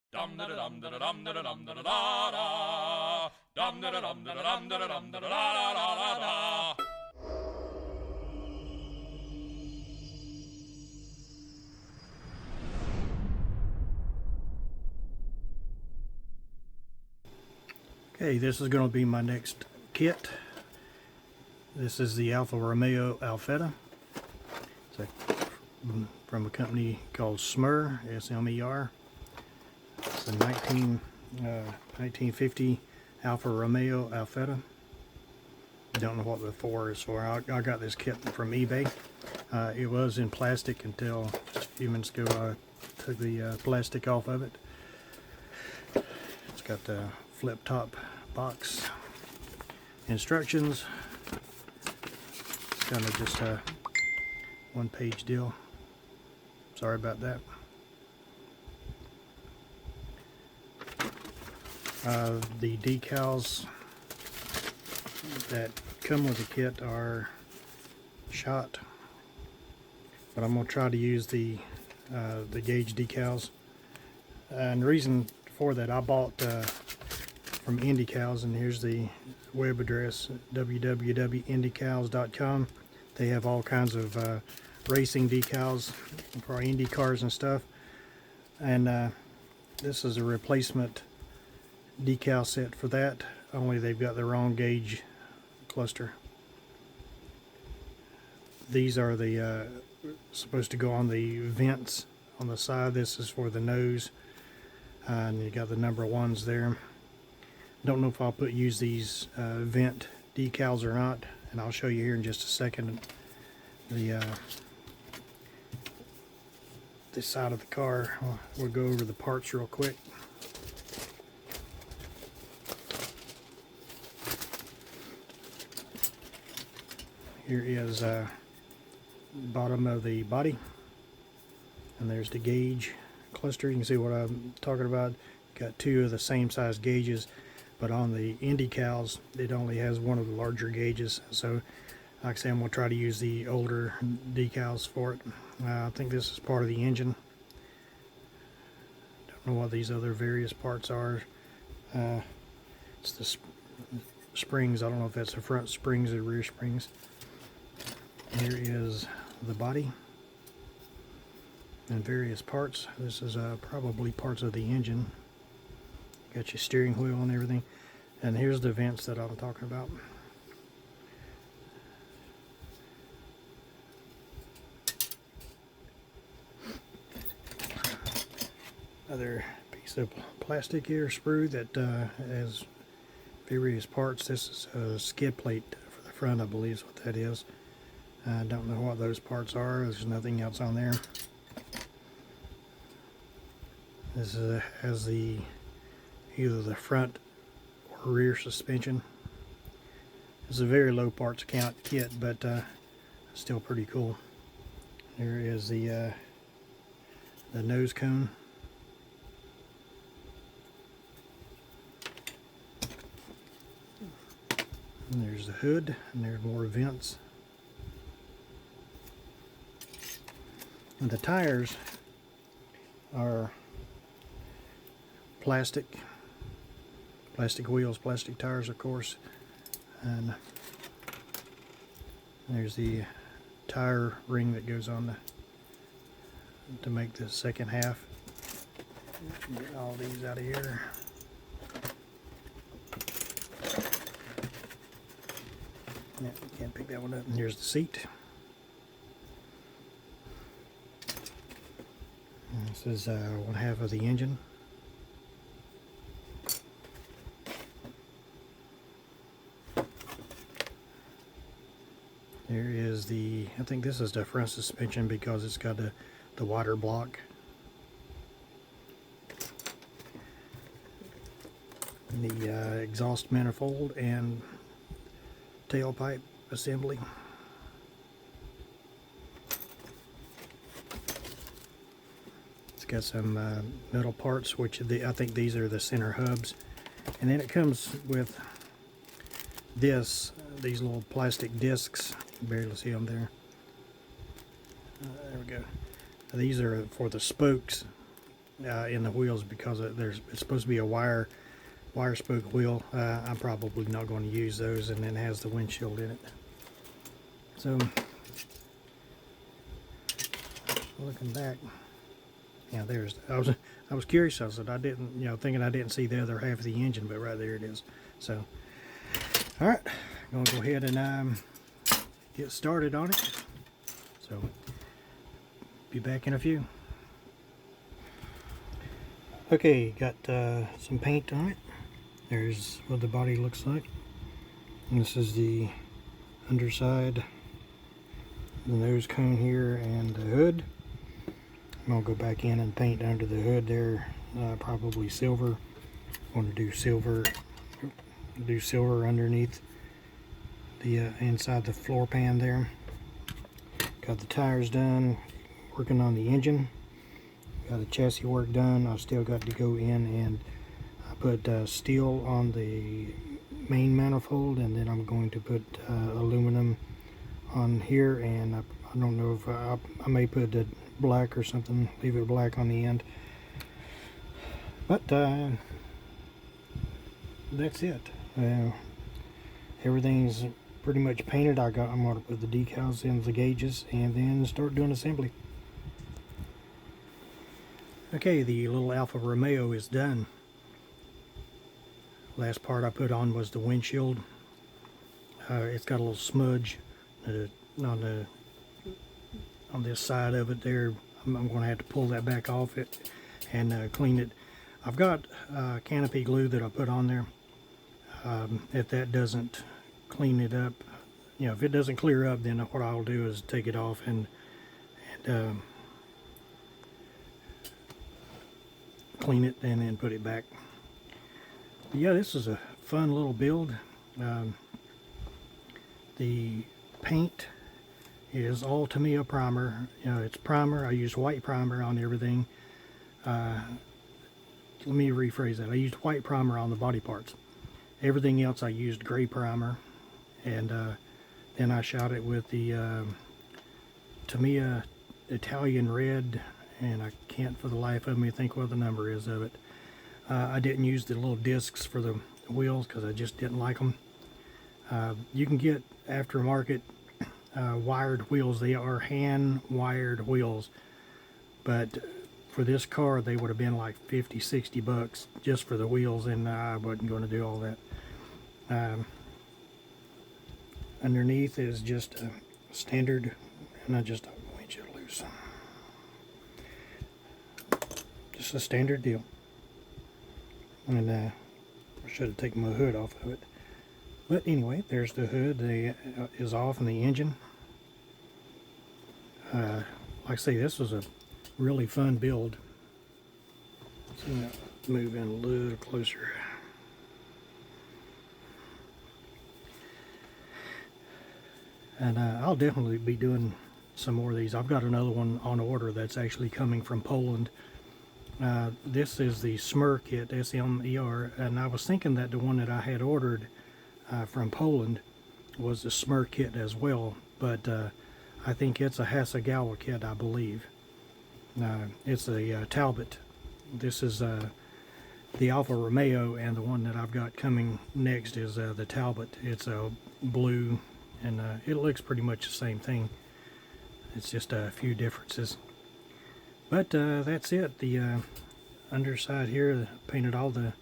Dum da dum da dum da dum da da da. Dum da dum da dum da dum da da da da. Okay, this is going to be my next kit. This is the Alfa Romeo Alfetta. It's from a company called SMER, S-M-E-R. It's a 1950 Alfa Romeo Alfetta. I don't know what the 4 is for. I got this kit from eBay. It was in plastic until just a few minutes ago I took the plastic off of it. It's got the flip top box instructions. It's kind of just a one-page deal. Sorry about that. The decals that come with the kit are shot, but I'm going to try to use the gauge decals. And the reason for that, I bought from IndyCals, and here's the web address, www.indycals.com. They have all kinds of racing decals for Indy cars and stuff, and this is a replacement decal set for that, only they've got the wrong gauge cluster. These are the supposed to go on the vents on the side. This is for the nose, and you got the number ones there. Don't know if I'll use these vent decals or not, and I'll show you here in just a second. This side of the car, we'll go over the parts real quick. Here is bottom of the body, and there's the gauge cluster. You can see what I'm talking about. Got 2 of the same size gauges, but on the IndyCals it only has one of the larger gauges. So like I say, I'm going to try to use the older decals for it. I think this is part of the engine. Don't know what these other various parts are. It's the springs. I don't know if that's the front springs or rear springs. Here is the body and various parts. This is probably parts of the engine. Got your steering wheel and everything. And here's the vents that I'm talking about. Another piece of plastic here, sprue, that has various parts. This is a skid plate for the front, I believe is what that is. I don't know what those parts are. There's nothing else on there. This has either the front or rear suspension. It's a very low parts count kit, but still pretty cool. There is the nose cone. And there's the hood, and there's more vents. And the tires are plastic wheels, plastic tires, of course. And there's the tire ring that goes on to make the second half. Get all these out of here. Yeah, you can't pick that one up. And here's the seat. And this is one half of the engine. There is I think this is the front suspension because it's got the water block. The exhaust manifold and tailpipe assembly. It's got some metal parts, which I think these are the center hubs. And then it comes with these little plastic discs. You can barely see them there. There we go. These are for the spokes in the wheels because it's supposed to be a wire spoke wheel. I'm probably not going to use those, and then it has the windshield in it. So looking back, yeah, I was curious. I said I didn't, thinking I didn't see the other half of the engine, but right there it is. So all right, I'm gonna go ahead and get started on it. So be back in a few. Okay, got some paint on it. There's what the body looks like. And this is the underside, the nose cone here, and the hood. I'm gonna go back in and paint under the hood there, probably silver. I want to do silver underneath the inside the floor pan there. Got the tires done, working on the engine. Got the chassis work done. I still got to go in and I put steel on the main manifold, and then I'm going to put aluminum on here, and I don't know if I may put it black or something, leave it black on the end. But that's it. Everything's pretty much painted. I'm going to put the decals in the gauges and then start doing assembly. Okay, the little Alfa Romeo is done. Last part I put on was the windshield. It's got a little smudge on this side of it there. I'm going to have to pull that back off it and clean it. I've got canopy glue that I put on there. If that doesn't clean it up, if it doesn't clear up, then what I'll do is take it off and clean it and then put it back. But yeah, this is a fun little build. The paint is all Tamiya primer. It's primer. I used white primer on everything. Let me rephrase that. I used white primer on the body parts. Everything else I used gray primer, and then I shot it with the Tamiya Italian red, and I can't for the life of me think what the number is of it. I didn't use the little discs for the wheels because I just didn't like them. You can get aftermarket wired wheels. They are hand wired wheels, but for this car they would have been like 50-60 bucks just for the wheels, and I wasn't going to do all that. Underneath is just a standard, not just a windshield loose, just a standard deal. And I should have taken my hood off of it, but anyway, there's the hood. Is off in the engine. Like I say, this was a really fun build. So I'm going to move in a little closer. And I'll definitely be doing some more of these. I've got another one on order that's actually coming from Poland. This is the SMER kit, S-M-E-R, and I was thinking that the one that I had ordered from Poland was the SMER kit as well, but I think it's a Hasegawa kit, I believe. It's a Talbot. This is the Alfa Romeo, and the one that I've got coming next is the Talbot. It's a blue, and it looks pretty much the same thing. It's just a few differences. But that's it. The underside here, painted all the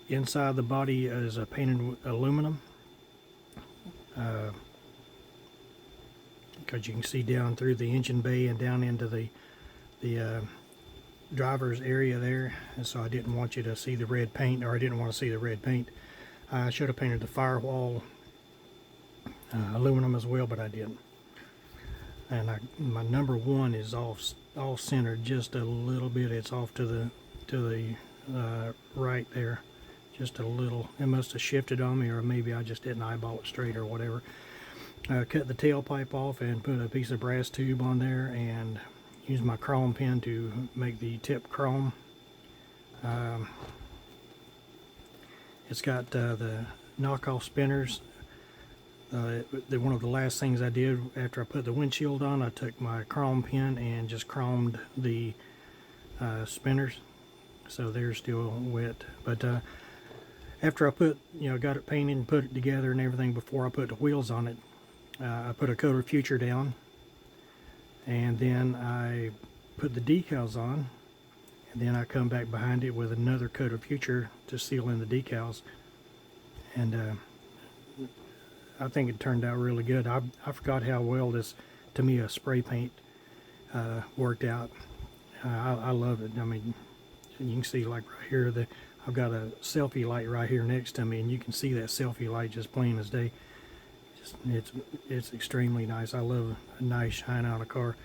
inside of the body is painted aluminum. Because you can see down through the engine bay and down into the driver's area there, and so I didn't want you to see the red paint, or I didn't want to see the red paint. I should have painted the firewall aluminum as well, but I didn't. And my number one is off centered just a little bit. It's off to the right there, just a little. It must have shifted on me, or maybe I just didn't eyeball it straight or whatever. Cut the tailpipe off and put a piece of brass tube on there, and use my chrome pen to make the tip chrome. It's got the knockoff spinners. One of the last things I did after I put the windshield on, I took my chrome pen and just chromed the spinners, so they're still wet. But after I put, got it painted and put it together and everything, before I put the wheels on it, I put a coat of Future down, and then I put the decals on, and then I come back behind it with another coat of Future to seal in the decals. And I think it turned out really good. I forgot how well this Tamiya spray paint worked out. I love it. I mean, you can see like right here, I've got a selfie light right here next to me, and you can see that selfie light just plain as day. It's extremely nice. I love a nice shine on a car.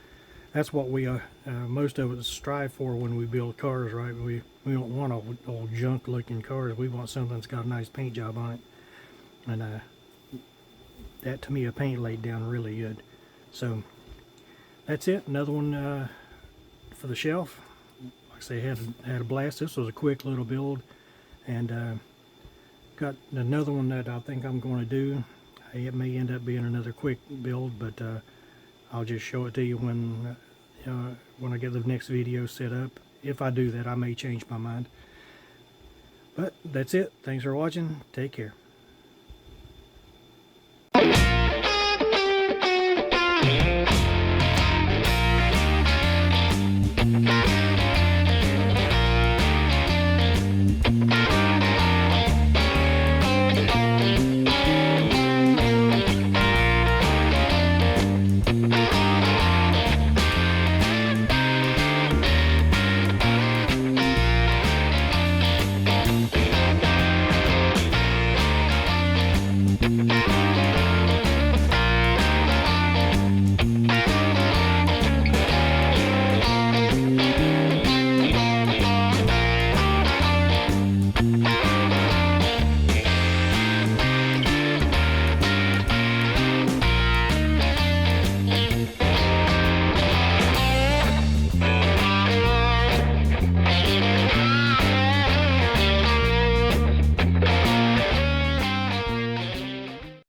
That's what we most of us strive for when we build cars, right? We don't want old junk looking cars. We want something that's got a nice paint job on it. And that Tamiya paint laid down really good. So that's it. Another one for the shelf. Like I say, had a blast. This was a quick little build, and got another one that I think I'm going to do. It may end up being another quick build, but I'll just show it to you when I get the next video set up. If I do that, I may change my mind. But that's it. Thanks for watching. Take care.